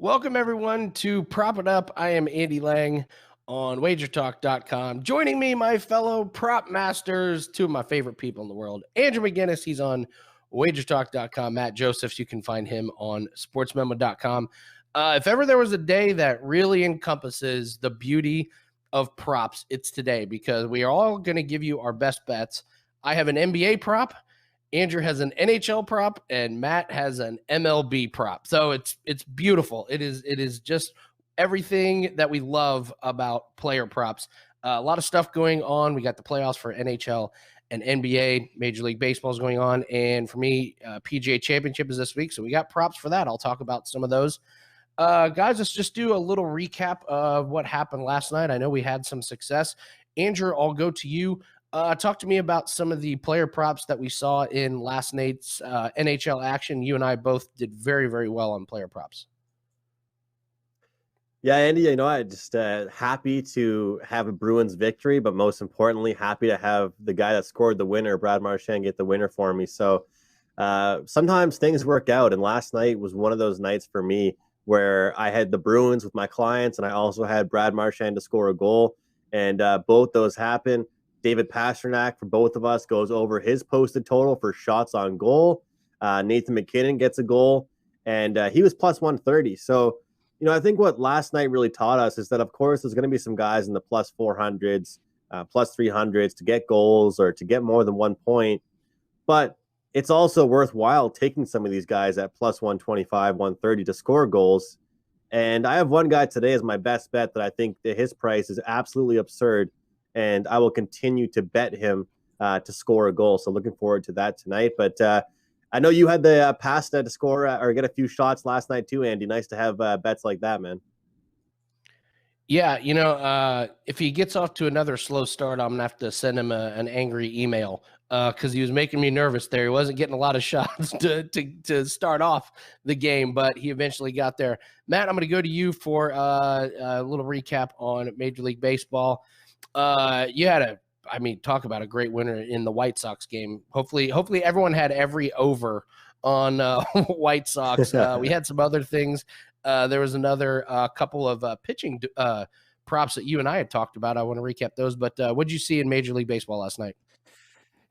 Welcome, everyone, to Prop It Up. I am Andy Lang on WagerTalk.com. Joining me, my fellow prop masters, two of my favorite people in the world. Andrew McInnis, he's on WagerTalk.com. Matt Josephs, you can find him on SportsMemo.com. If ever there was a day that really encompasses the beauty of props, it's today, because we are all going to give you our best bets. I have an NBA prop. Andrew has an NHL prop and Matt has an MLB prop. So it's beautiful. It is just everything that we love about player props. A lot of stuff going on. We got the playoffs for NHL and NBA. Major League Baseball is going on. And for me, PGA Championship is this week. So we got props for that. I'll talk about some of those. Guys, let's just do a little recap of what happened last night. I know we had some success. Andrew, I'll go to you. Talk to me about some of the player props that we saw in last night's NHL action. You and I both did very, very well on player props. Yeah, Andy, I just happy to have a Bruins victory, but most importantly, happy to have the guy that scored the winner, Brad Marchand, get the winner for me. So sometimes things work out, and last night was one of those nights for me where I had the Bruins with my clients, and I also had Brad Marchand to score a goal, and both those happened. David Pastrnak, for both of us, goes over his posted total for shots on goal. Nathan MacKinnon gets a goal, and he was plus 130. So, I think what last night really taught us is that, of course, there's going to be some guys in the plus 400s, plus 300s to get goals or to get more than 1 point. But it's also worthwhile taking some of these guys at plus 125, 130 to score goals. And I have one guy today as my best bet that I think that his price is absolutely absurd, and I will continue to bet him to score a goal. So looking forward to that tonight. But I know you had the pasta to score or get a few shots last night too, Andy. Nice to have bets like that, man. Yeah, if he gets off to another slow start, I'm going to have to send him an angry email because he was making me nervous there. He wasn't getting a lot of shots to start off the game, but he eventually got there. Matt, I'm going to go to you for a little recap on Major League Baseball. You had talk about a great winner in the White Sox game. Hopefully everyone had every over on White Sox. We had some other things. There was another couple of pitching props that you and I had talked about. I want to recap those, but what did you see in Major League Baseball last night?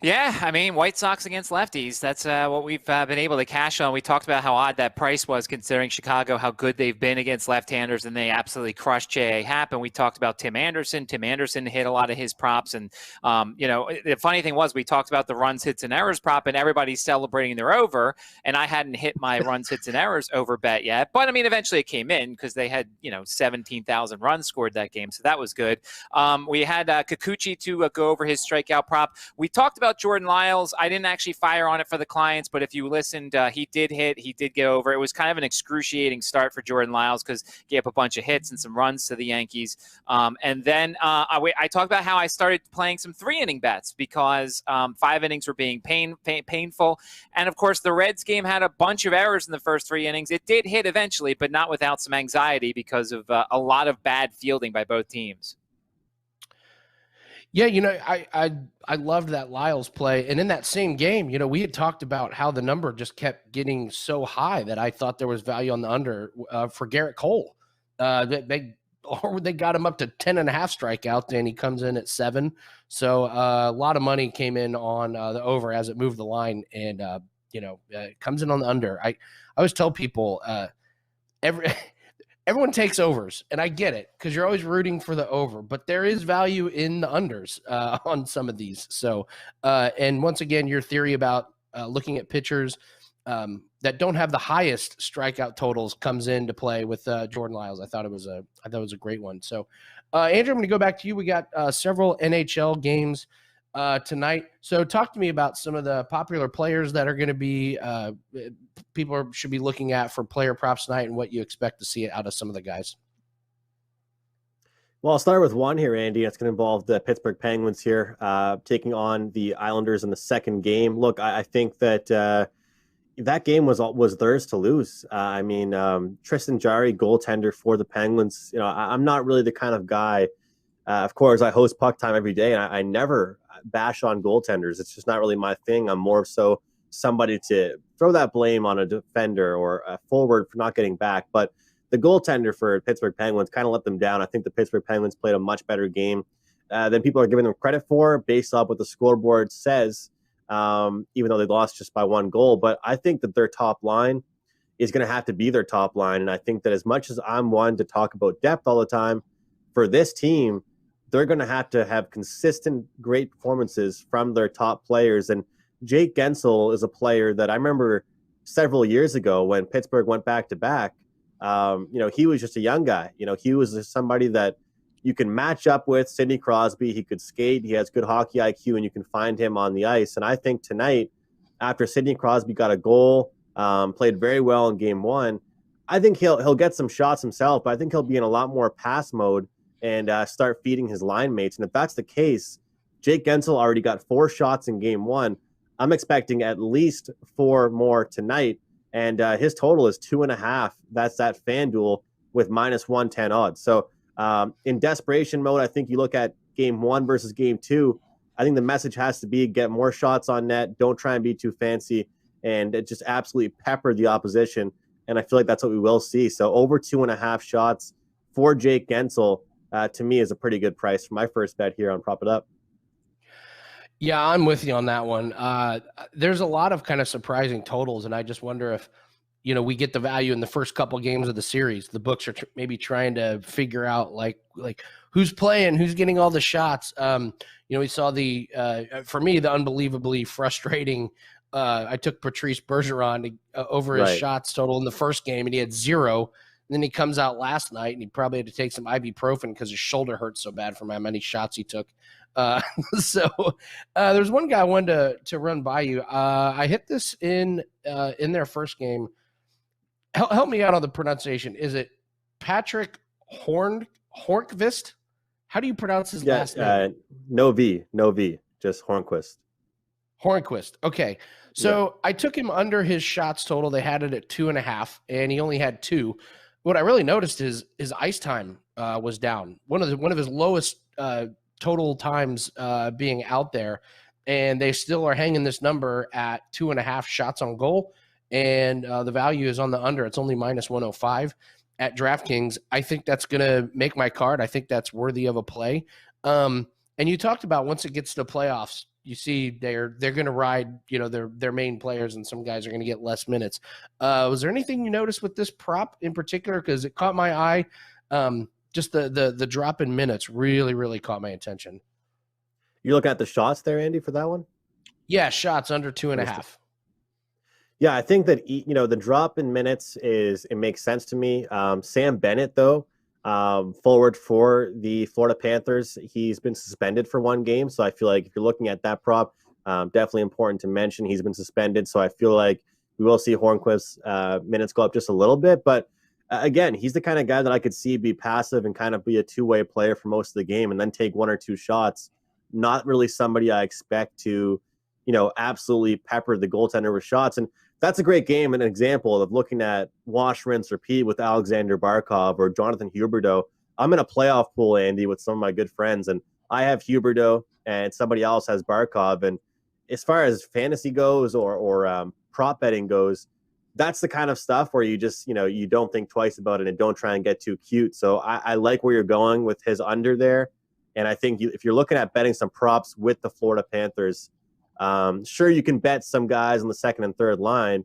Yeah, White Sox against lefties. That's what we've been able to cash on. We talked about how odd that price was considering Chicago, how good they've been against left-handers, and they absolutely crushed J.A. Happ. And we talked about Tim Anderson. Tim Anderson hit a lot of his props. And, the funny thing was we talked about the runs, hits, and errors prop, and everybody's celebrating their over. And I hadn't hit my runs, hits, and errors over bet yet. But, eventually it came in because they had, 17,000 runs scored that game. So that was good. We had Kikuchi to go over his strikeout prop. We talked about Jordan Lyles. I didn't actually fire on it for the clients, but if you listened, he did hit. He did get over. It was kind of an excruciating start for Jordan Lyles because he gave up a bunch of hits and some runs to the Yankees. And then I talked about how I started playing some 3-inning bets because 5 innings were being painful. And, of course, the Reds game had a bunch of errors in the first 3 innings. It did hit eventually, but not without some anxiety because of a lot of bad fielding by both teams. Yeah, I loved that Lyles play. And in that same game, we had talked about how the number just kept getting so high that I thought there was value on the under for Garrett Cole. They got him up to 10.5 strikeouts, and he comes in at 7. So a lot of money came in on the over as it moved the line, and it comes in on the under. I always tell people everyone takes overs, and I get it because you're always rooting for the over, but there is value in the unders on some of these. So, and once again, your theory about looking at pitchers that don't have the highest strikeout totals comes into play with Jordan Lyles. I thought it was a great one. So, Andrew, I'm going to go back to you. We got several NHL games tonight. So talk to me about some of the popular players that are going to be people should be looking at for player props tonight and what you expect to see out of some of the guys. Well, I'll start with one here, Andy. It's going to involve the Pittsburgh Penguins here taking on the Islanders in the second game. Look, I think that that game was theirs to lose. Tristan Jarry, goaltender for the Penguins. I'm not really the kind of guy. Of course, I host Puck Time every day, and I never bash on goaltenders. It's just not really my thing. I'm more so somebody to throw that blame on a defender or a forward for not getting back. But the goaltender for Pittsburgh Penguins kind of let them down. I think the Pittsburgh Penguins played a much better game than people are giving them credit for based off what the scoreboard says, even though they lost just by 1 goal. But I think that their top line is going to have to be their top line. And I think that as much as I'm one to talk about depth all the time, for this team, they're going to have consistent great performances from their top players. And Jake Gensel is a player that I remember several years ago when Pittsburgh went back-to-back. He was just a young guy. He was somebody that you can match up with. Sidney Crosby, he could skate. He has good hockey IQ, and you can find him on the ice. And I think tonight, after Sidney Crosby got a goal, played very well in game 1, I think he'll get some shots himself, but I think he'll be in a lot more pass mode and start feeding his line mates. And if that's the case, Jake Gensel already got 4 shots in game 1. I'm expecting at least 4 more tonight, and his total is 2.5. That's at FanDuel with -110 odds. So in desperation mode, I think you look at game 1 versus game 2. I think the message has to be get more shots on net. Don't try and be too fancy, and it just absolutely pepper the opposition. And I feel like that's what we will see. So over 2.5 shots for Jake Gensel, to me, is a pretty good price for my first bet here on Prop It Up. Yeah, I'm with you on that one. There's a lot of kind of surprising totals, and I just wonder if, we get the value in the first couple games of the series. The books are maybe trying to figure out like who's playing, who's getting all the shots. We saw for me, the unbelievably frustrating. I took Patrice Bergeron over his shots total in the first game, and he had 0. And then he comes out last night, and he probably had to take some ibuprofen because his shoulder hurt so bad from how many shots he took. There's one guy I wanted to run by you. I hit this in their first game. Help me out on the pronunciation. Is it Patrick Hornqvist? How do you pronounce his last name? No V, just Hornqvist. Hornqvist. Okay. So I took him under his shots total. They had it at 2.5, and he only had 2. What I really noticed is his ice time was down. One of his lowest total times being out there, and they still are hanging this number at 2.5 shots on goal, and the value is on the under. It's only -105 at DraftKings. I think that's going to make my card. I think that's worthy of a play. And you talked about once it gets to the playoffs, you see they're going to ride, their main players, and some guys are going to get less minutes. Was there anything you noticed with this prop in particular? Because it caught my eye. Just the drop in minutes really, really caught my attention. You're looking at the shots there, Andy, for that one? Yeah, shots under 2.5. Yeah, I think that, the drop in minutes it makes sense to me. Sam Bennett, though, forward for the Florida Panthers, he's been suspended for 1 game. So I feel like if you're looking at that prop, definitely important to mention he's been suspended. So I feel like we will see Hornqvist's minutes go up just a little bit. But again, he's the kind of guy that I could see be passive and kind of be a two-way player for most of the game and then take 1 or 2 shots. Not really somebody I expect to, absolutely pepper the goaltender with shots. And that's a great game and an example of looking at wash, rinse, repeat with Alexander Barkov or Jonathan Huberdeau. I'm in a playoff pool, Andy, with some of my good friends, and I have Huberdeau and somebody else has Barkov. And as far as fantasy goes or prop betting goes, that's the kind of stuff where you just, you don't think twice about it and don't try and get too cute. So I like where you're going with his under there. And I think if you're looking at betting some props with the Florida Panthers, sure, you can bet some guys on the second and third line,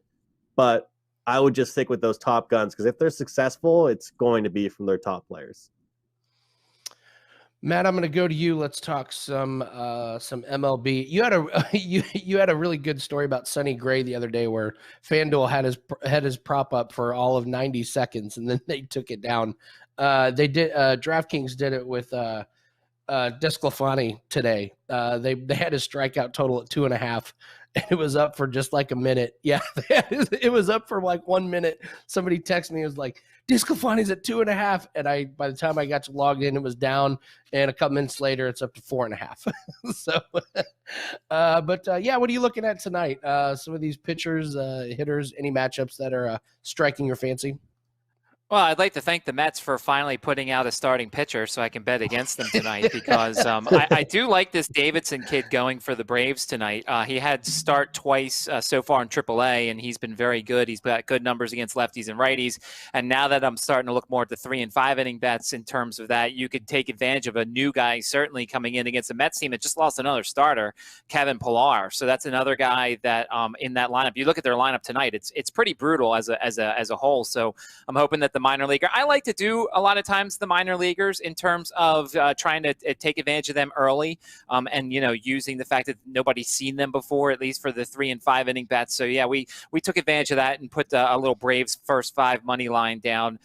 but I would just stick with those top guns because if they're successful, it's going to be from their top players. Matt, I'm going to go to you. Let's talk some MLB. You had a really good story about Sonny Gray the other day, where FanDuel had his prop up for all of 90 seconds, and then they took it down. They did. DraftKings did it with Desclafani today. They had his strikeout total at 2.5. And it was up for just like a minute. Yeah, it was up for like 1 minute. Somebody texted me, it was like, Desclafani's at 2.5. And by the time I got to log in, it was down. And a couple minutes later, it's up to 4.5. So, what are you looking at tonight? Some of these pitchers, hitters, any matchups that are striking your fancy? Well, I'd like to thank the Mets for finally putting out a starting pitcher so I can bet against them tonight because I do like this Davidson kid going for the Braves tonight. He had start twice so far in AAA, and he's been very good. He's got good numbers against lefties and righties. And now that I'm starting to look more at the 3 and 5 inning bets in terms of that, you could take advantage of a new guy certainly coming in against the Mets team that just lost another starter, Kevin Pillar. So that's another guy that in that lineup. You look at their lineup tonight; it's pretty brutal as a whole. So I'm hoping that the minor leaguer. I like to do a lot of times the minor leaguers in terms of trying to take advantage of them early, and using the fact that nobody's seen them before, at least for the 3 and 5 inning bets. So yeah, we took advantage of that and put a little Braves first 5 money line down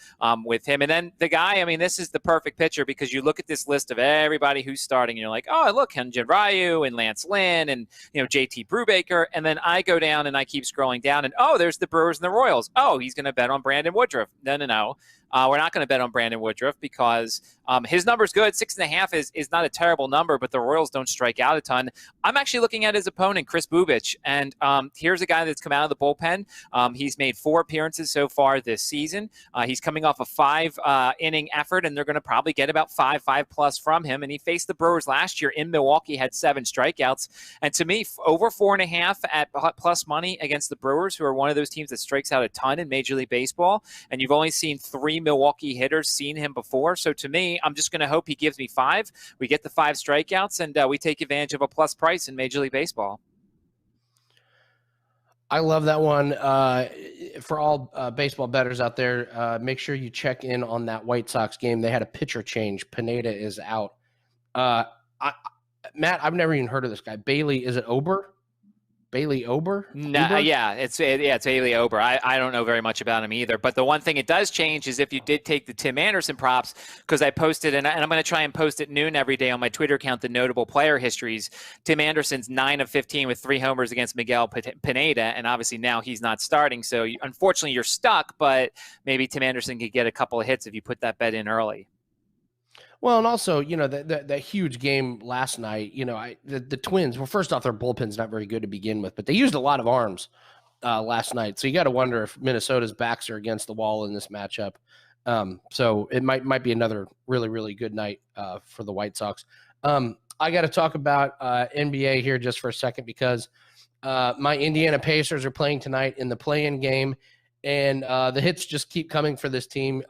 with him. And then the guy, I mean, this is the perfect picture because you look at this list of everybody who's starting, and you're like, oh look, Hyun-Jin Ryu and Lance Lynn and JT Brubaker, and then I go down and I keep scrolling down, and oh, there's the Brewers and the Royals. Oh, he's going to bet on Brandon Woodruff. No. We're not going to bet on Brandon Woodruff because his number's good. 6.5 is not a terrible number, but the Royals don't strike out a ton. I'm actually looking at his opponent, Chris Bubich, and here's a guy that's come out of the bullpen. He's made 4 appearances so far this season. He's coming off a 5 inning effort, and they're going to probably get about 5 plus from him. And he faced the Brewers last year in Milwaukee, had 7 strikeouts. And to me, over 4.5 at plus money against the Brewers, who are one of those teams that strikes out a ton in Major League Baseball, and you've only seen 3 Milwaukee hitters seen him before. So to me, I'm just going to hope he gives me 5. We get the 5 strikeouts, and we take advantage of a plus price in Major League Baseball. I love that one. For all baseball bettors out there, make sure you check in on that White Sox game. They had a pitcher change. Pineda is out. Matt, I've never even heard of this guy. Bailey, is it Ober? Bailey Ober? No, yeah, it's Bailey Ober. I don't know very much about him either. But the one thing it does change is if you did take the Tim Anderson props, because I posted, and I'm going to try and post at noon every day on my Twitter account, the notable player histories. Tim Anderson's 9 of 15 with 3 homers against Miguel Pineda, and obviously now he's not starting. So unfortunately, you're stuck, but maybe Tim Anderson could get a couple of hits if you put that bet in early. Well, and also, that huge game last night, the Twins, well, first off, their bullpen's not very good to begin with, but they used a lot of arms last night. So you got to wonder if Minnesota's backs are against the wall in this matchup. So it might be another really, really good night for the White Sox. I got to talk about NBA here just for a second because my Indiana Pacers are playing tonight in the play-in game, and the hits just keep coming for this team.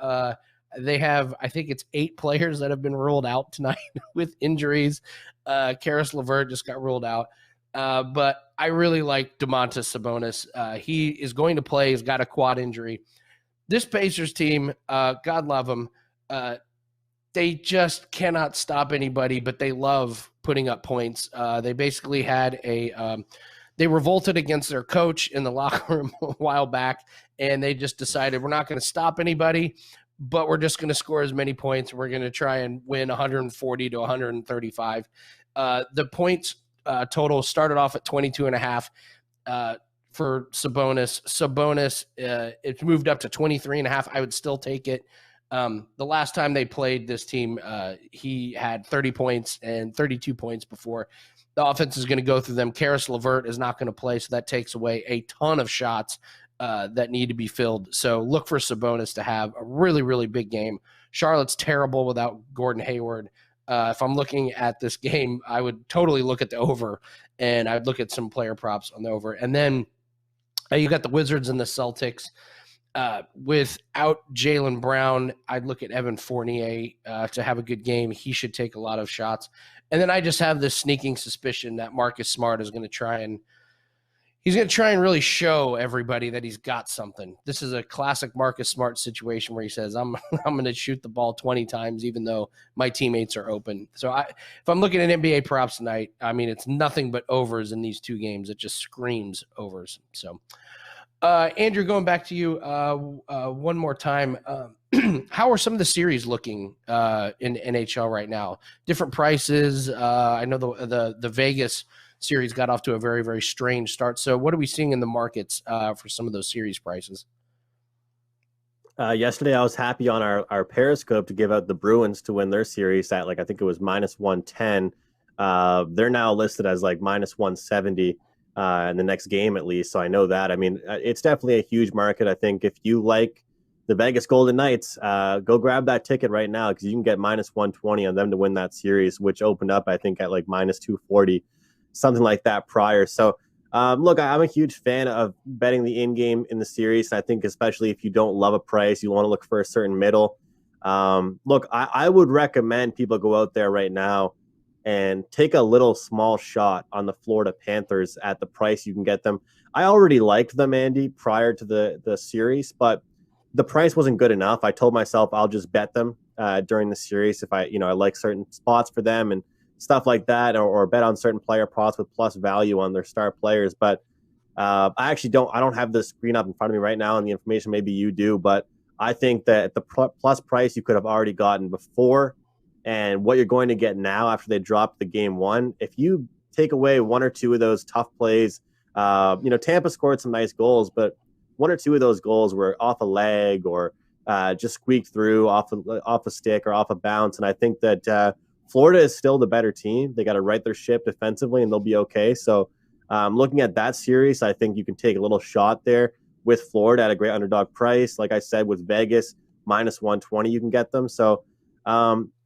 They have, I think it's 8 players that have been ruled out tonight with injuries. Karis LeVert just got ruled out. But I really like Domantas Sabonis. He is going to play. He's got a quad injury. This Pacers team, God love them, they just cannot stop anybody, but they love putting up points. They basically had they revolted against their coach in the locker room a while back, and they just decided we're not going to stop anybody, but we're just going to score as many points. We're going to try and win 140 to 135. The points total started off at 22.5 for Sabonis. Sabonis, it's moved up to 23.5. I would still take it. The last time they played this team, he had 30 points and 32 points before. The offense is going to go through them. Karis LeVert is not going to play, so that takes away a ton of shots that need to be filled. So look for Sabonis to have a really, really big game. Charlotte's terrible without Gordon Hayward. If I'm looking at this game, I would totally look at the over, and I'd look at some player props on the over. And then you got the Wizards and the Celtics. Without Jaylen Brown, I'd look at Evan Fournier to have a good game. He should take a lot of shots. And then I just have this sneaking suspicion that Marcus Smart is going to try and really show everybody that he's got something. This is a classic Marcus Smart situation where he says, I'm going to shoot the ball 20 times even though my teammates are open. So if I'm looking at NBA props tonight, I mean, it's nothing but overs in these 2 games. It just screams overs. So Andrew, going back to you one more time, how are some of the series looking in NHL right now? Different prices. I know the Vegas series got off to a very, very strange start. So what are we seeing in the markets for some of those series prices? Yesterday, I was happy on our Periscope to give out the Bruins to win their series at I think it was -110. They're now listed as -170 in the next game at least. So I know that. I mean, it's definitely a huge market. I think if you like the Vegas Golden Knights, go grab that ticket right now because you can get minus 120 on them to win that series, which opened up, I think, at like minus 240, something like that prior. So, look, I'm a huge fan of betting the in-game in the series. I think especially if you don't love a price, you want to look for a certain middle. Look, I would recommend people go out there right now and take a little small shot on the Florida Panthers at the price you can get them. I already liked them, Andy, prior to the series, but the price wasn't good enough. I told myself I'll just bet them during the series if I like certain spots for them and stuff like that, or bet on certain player props with plus value on their star players. But I actually don't have the screen up in front of me right now and the information. Maybe you do, but I think that the plus price you could have already gotten before and what you're going to get now after they dropped the game one, if you take away one or two of those tough plays, Tampa scored some nice goals, but one or two of those goals were off a leg or just squeaked through off a stick or off a bounce. And I think that Florida is still the better team. They got to right their ship defensively and they'll be okay. So looking at that series, I think you can take a little shot there with Florida at a great underdog price. Like I said, with Vegas, minus 120, you can get them. So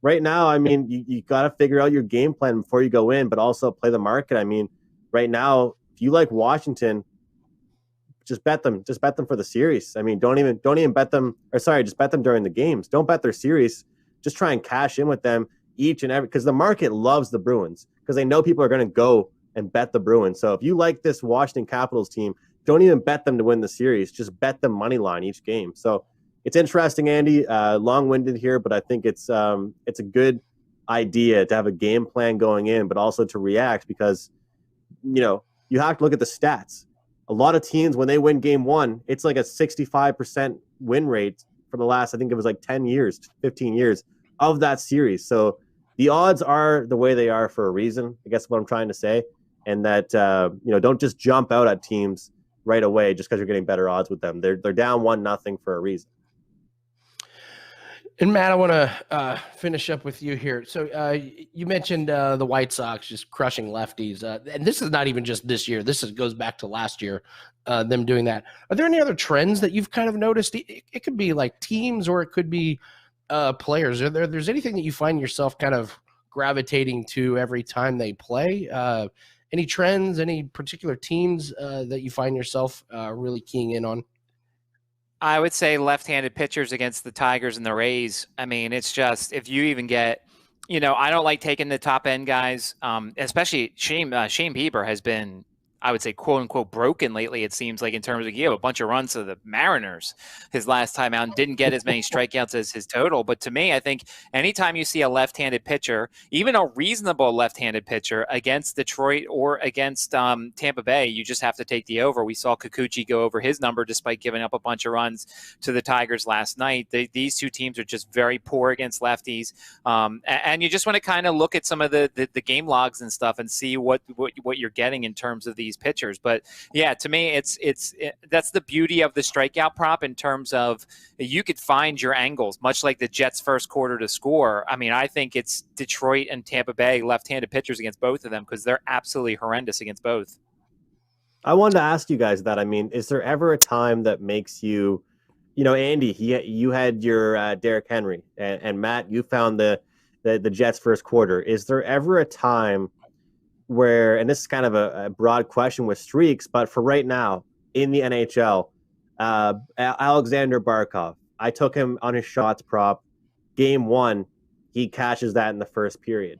right now, I mean, you got to figure out your game plan before you go in, but also play the market. I mean, right now, if you like Washington, just bet them for the series. I mean, don't even bet them, or sorry, just bet them during the games. Don't bet their series. Just try and cash in with them each and every, because the market loves the Bruins because they know people are going to go and bet the Bruins. So if you like this Washington Capitals team, don't even bet them to win the series. Just bet them money line each game. So it's interesting, Andy. Long-winded here, but I think it's a good idea to have a game plan going in, but also to react because you have to look at the stats. A lot of teams, when they win game one, it's like a 65% win rate for the last, I think it was like 10 years, 15 years of that series. So the odds are the way they are for a reason, I guess what I'm trying to say. And that, don't just jump out at teams right away just because you're getting better odds with them. They're down 1-0 for a reason. And Matt, I want to finish up with you here. So you mentioned the White Sox just crushing lefties. And this is not even just this year. This goes back to last year, them doing that. Are there any other trends that you've kind of noticed? It could be like teams or it could be players. There's anything that you find yourself kind of gravitating to every time they play? Any trends, any particular teams that you find yourself really keying in on? I would say left-handed pitchers against the Tigers and the Rays. I mean, it's just, if you even get, I don't like taking the top end guys, especially Shane Bieber has been, I would say, quote unquote, broken lately. It seems like in terms of, he gave a bunch of runs to the Mariners his last time out and didn't get as many strikeouts as his total. But to me, I think anytime you see a left-handed pitcher, even a reasonable left-handed pitcher against Detroit or against Tampa Bay, you just have to take the over. We saw Kikuchi go over his number despite giving up a bunch of runs to the Tigers last night. These two teams are just very poor against lefties. And you just want to kind of look at some of the game logs and stuff and see what you're getting in terms of these pitchers. But yeah, to me, that's the beauty of the strikeout prop in terms of you could find your angles, much like the Jets' first quarter to score. I mean, I think it's Detroit and Tampa Bay left-handed pitchers against both of them because they're absolutely horrendous against both. I wanted to ask you guys that. I mean, is there ever a time that makes you, Andy, you had your Derrick Henry, and Matt, you found the Jets' first quarter. Is there ever a time where, and this is kind of a broad question with streaks, but for right now in the NHL, Alexander Barkov, I took him on his shots prop. Game one, he cashes that in the first period.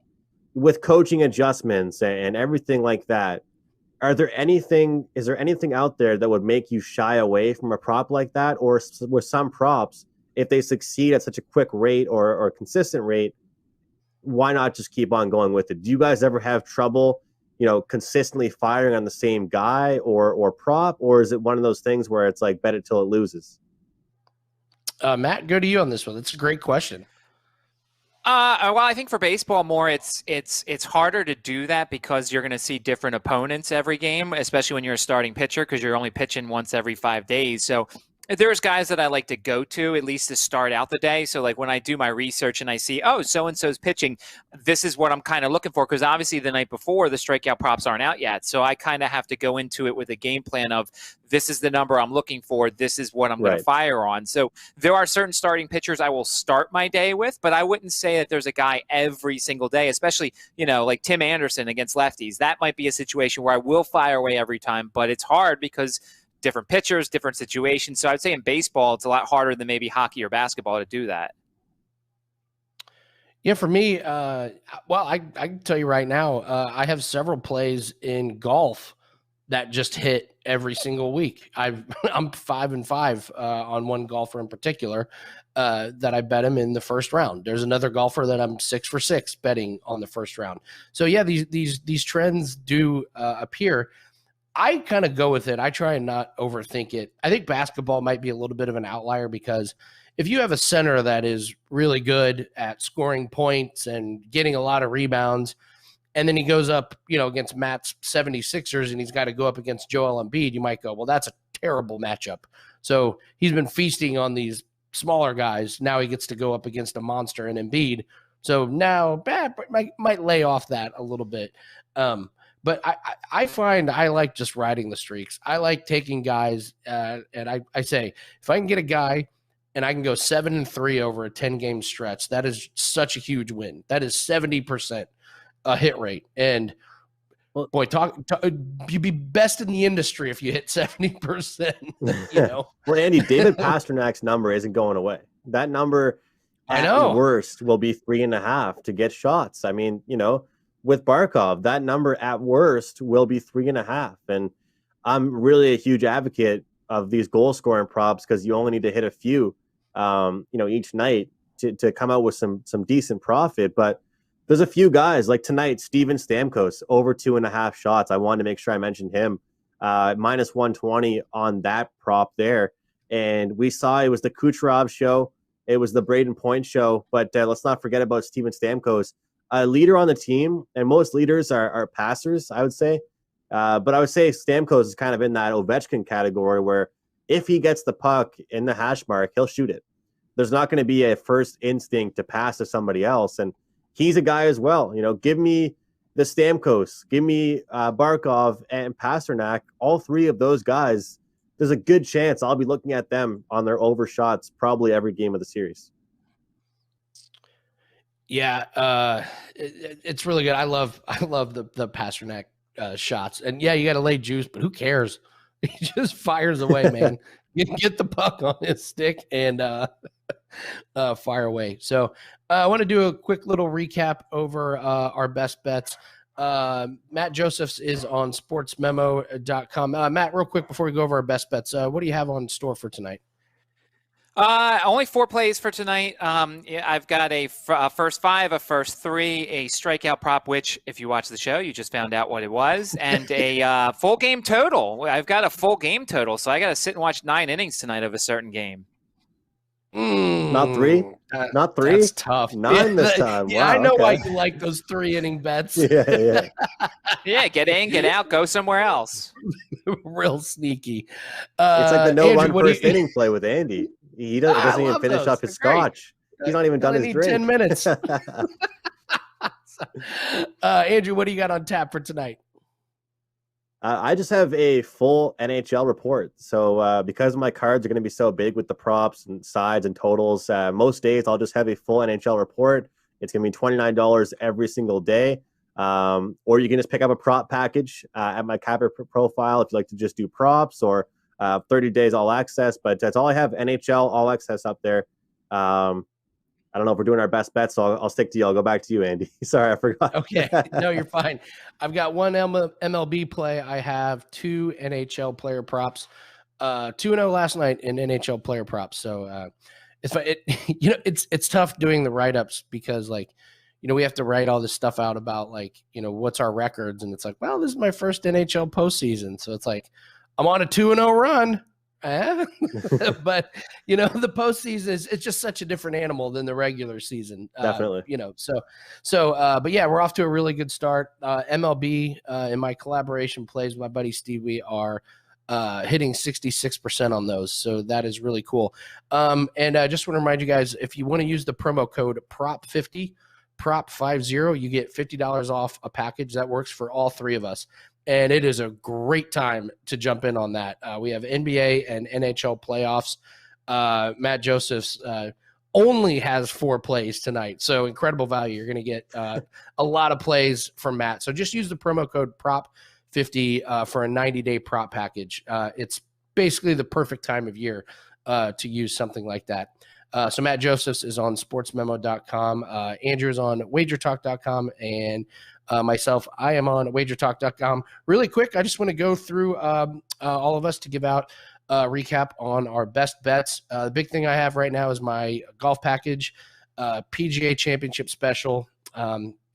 With coaching adjustments and everything like that, is there anything out there that would make you shy away from a prop like that? Or with some props, if they succeed at such a quick rate or consistent rate, why not just keep on going with it? Do you guys ever have trouble, consistently firing on the same guy or prop, or is it one of those things where it's like bet it till it loses? Matt, go to you on this one. That's a great question. Well, I think for baseball more, it's harder to do that because you're going to see different opponents every game, especially when you're a starting pitcher because you're only pitching once every 5 days. So There's guys that I like to go to at least to start out the day. So like when I do my research and I see, oh, so-and-so's pitching, this is what I'm kind of looking for. Because obviously the night before the strikeout props aren't out yet. So I kind of have to go into it with a game plan of this is the number I'm looking for. This is what I'm going to fire on. So there are certain starting pitchers I will start my day with, but I wouldn't say that there's a guy every single day, especially, like Tim Anderson against lefties. That might be a situation where I will fire away every time, but it's hard because different pitchers, different situations. So I'd say in baseball, it's a lot harder than maybe hockey or basketball to do that. Yeah, for me, well, I can tell you right now, I have several plays in golf that just hit every single week. I'm 5-5 on one golfer in particular that I bet him in the first round. There's another golfer that I'm 6 for 6 betting on the first round. So yeah, these trends do appear. I kind of go with it. I try and not overthink it. I think basketball might be a little bit of an outlier because if you have a center that is really good at scoring points and getting a lot of rebounds, and then he goes up, against Matt's 76ers and he's got to go up against Joel Embiid, you might go, well, that's a terrible matchup. So he's been feasting on these smaller guys. Now he gets to go up against a monster in Embiid. So now might lay off that a little bit. But I find I like just riding the streaks. I like taking guys, and I say, if I can get a guy and I can go 7-3 over a 10-game stretch, that is such a huge win. That is 70% a hit rate. And boy, you'd be best in the industry if you hit 70%. Well, Andy, David Pasternak's number isn't going away. That number at worst will be 3.5 to get shots. I mean, with Barkov, that number at worst will be 3.5. And I'm really a huge advocate of these goal scoring props because you only need to hit a few, each night to come out with some decent profit. But there's a few guys like tonight, Steven Stamkos over 2.5 shots. I wanted to make sure I mentioned him. Minus 120 on that prop there. And we saw it was the Kucherov show. It was the Braden Point show. But let's not forget about Steven Stamkos. A leader on the team, and most leaders are passers, I would say. But I would say Stamkos is kind of in that Ovechkin category where if he gets the puck in the hash mark, he'll shoot it. There's not going to be a first instinct to pass to somebody else. And he's a guy as well. Give me the Stamkos, give me Barkov and Pasternak. All three of those guys, there's a good chance I'll be looking at them on their overshots probably every game of the series. Yeah, it's really good. I love the Pasternak shots, and yeah, you got to lay juice, but who cares? He just fires away, man. Get the puck on his stick and fire away. So I want to do a quick little recap over our best bets. Matt Josephs is on sportsmemo.com. Matt, real quick before we go over our best bets, what do you have on store for tonight? Only 4 plays for tonight. I've got a first 5, a first 3, a strikeout prop, which if you watch the show, you just found out what it was, and a full game total. I've got a full game total, so I got to sit and watch 9 innings tonight of a certain game. Not 3? Not 3? That's tough. 9 this time. Yeah, wow, I know okay. why you like those 3-inning bets. Yeah. Yeah, get in, get out, go somewhere else. Real sneaky. It's like the Andrew, no-run first inning play with Andy. He doesn't even finish up his scotch. He's not even done his drink. 10 minutes. Andrew, what do you got on tap for tonight? I just have a full NHL report. So because my cards are going to be so big with the props and sides and totals, most days I'll just have a full NHL report. It's going to be $29 every single day. Or you can just pick up a prop package at my Capper profile if you like to just do props, or 30 days all access. But that's all I have, NHL all access up there. I don't know if we're doing our best bets, so I'll stick to you. I'll go back to you, Andy. Sorry, I forgot. Okay. No, you're fine. I've got one MLB play. I have 2 NHL player props. 2-0 last night in NHL player props. So it's tough doing the write-ups because we have to write all this stuff out about what's our records. And it's like, well, this is my first NHL postseason. So it's like, I'm on a 2-0 run. But the postseason it's just such a different animal than the regular season. Definitely. But yeah, we're off to a really good start. MLB in my collaboration plays with my buddy Steve, we are hitting 66% on those. So that is really cool. And I just want to remind you guys, if you want to use the promo code PROP50, PROP50, you get $50 off a package that works for all three of us. And it is a great time to jump in on that. We have NBA and NHL playoffs. Matt Josephs only has 4 plays tonight. So incredible value. You're going to get a lot of plays from Matt. So just use the promo code PROP50 for a 90-day prop package. It's basically the perfect time of year to use something like that. So Matt Josephs is on sportsmemo.com. Andrew is on wagertalk.com. And myself, I am on wagertalk.com. Really quick, I just want to go through all of us to give out a recap on our best bets. The big thing I have right now is my golf package, PGA Championship Special.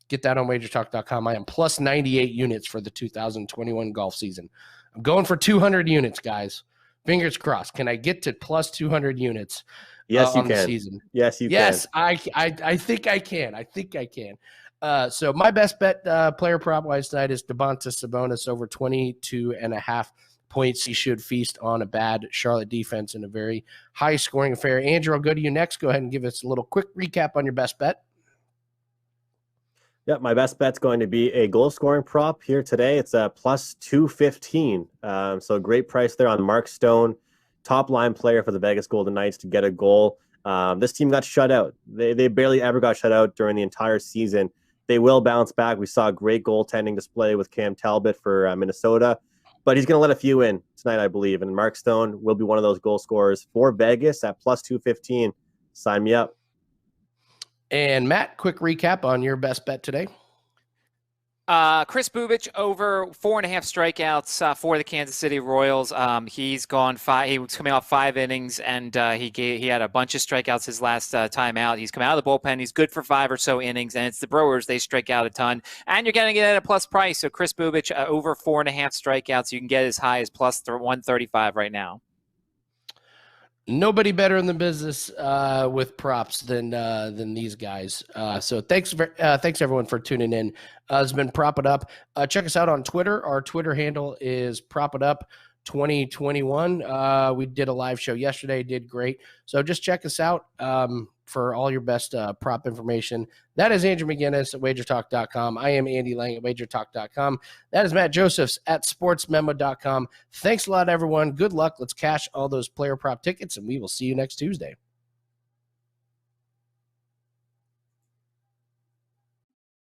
Get that on wagertalk.com. I am plus 98 units for the 2021 golf season. I'm going for 200 units, guys. Fingers crossed. Can I get to plus 200 units? Yes, you on can. The season? Yes, you can. Yes, I think I can. I think I can. So my best bet player prop wise tonight is Domantas Sabonis over 22.5 points. He should feast on a bad Charlotte defense in a very high scoring affair. Andrew, I'll go to you next. Go ahead and give us a little quick recap on your best bet. Yeah, my best bet's going to be a goal scoring prop here today. It's a plus 215. So a great price there on Mark Stone, top line player for the Vegas Golden Knights to get a goal. This team got shut out. They barely ever got shut out during the entire season. They will bounce back. We saw a great goaltending display with Cam Talbot for Minnesota, but he's going to let a few in tonight, I believe. And Mark Stone will be one of those goal scorers for Vegas at plus 215. Sign me up. And Matt, quick recap on your best bet today. Chris Bubich over 4.5 strikeouts for the Kansas City Royals. He's gone 5. He was coming off 5 innings, and he had a bunch of strikeouts his last time out. He's come out of the bullpen. He's good for 5 or so innings, and it's the Brewers. They strike out a ton, and you're getting it at a plus price. So Chris Bubich over 4.5 strikeouts. You can get as high as plus 135 right now. Nobody better in the business with props than these guys. So thanks everyone for tuning in. It's been Prop It Up. Check us out on Twitter. Our Twitter handle is Prop It Up 2021. We did a live show yesterday. Did great. So just check us out for all your best prop information. That is Andrew McInnis at WagerTalk.com. I am Andy Lang at WagerTalk.com. That is Matt Josephs at SportsMemo.com. Thanks a lot, everyone. Good luck. Let's cash all those player prop tickets, and we will see you next Tuesday.